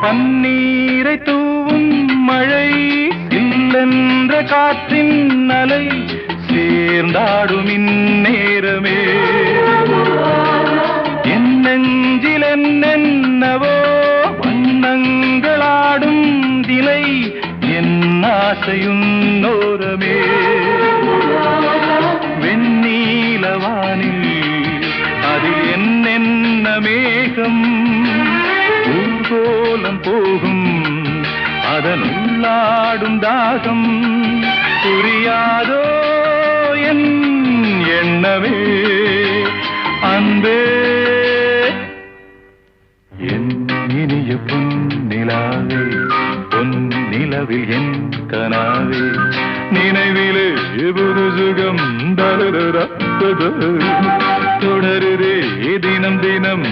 பன்னீரை தூவும் மழை இல்லென்ற காற்றின் அலை சேர்ந்தாடும் இந்நேரமே என் நெஞ்சில் என்னென்னவோ வண்ணங்களாடும் திலை என் ஆசையுன்னோரமே வெண்ணீலவானில் அதில் என்னென்ன மேகம் ஊர்கோலம் போகும் அதனுள்ளாடும் தாகம் புரியாதோ என் எண்ணமே அன்பே என் இனிய பொன்னிலாவே பொன்னிலவில் என் கனாவே நினைவிலே புது சுகம் தொடருதே தினம் தினம்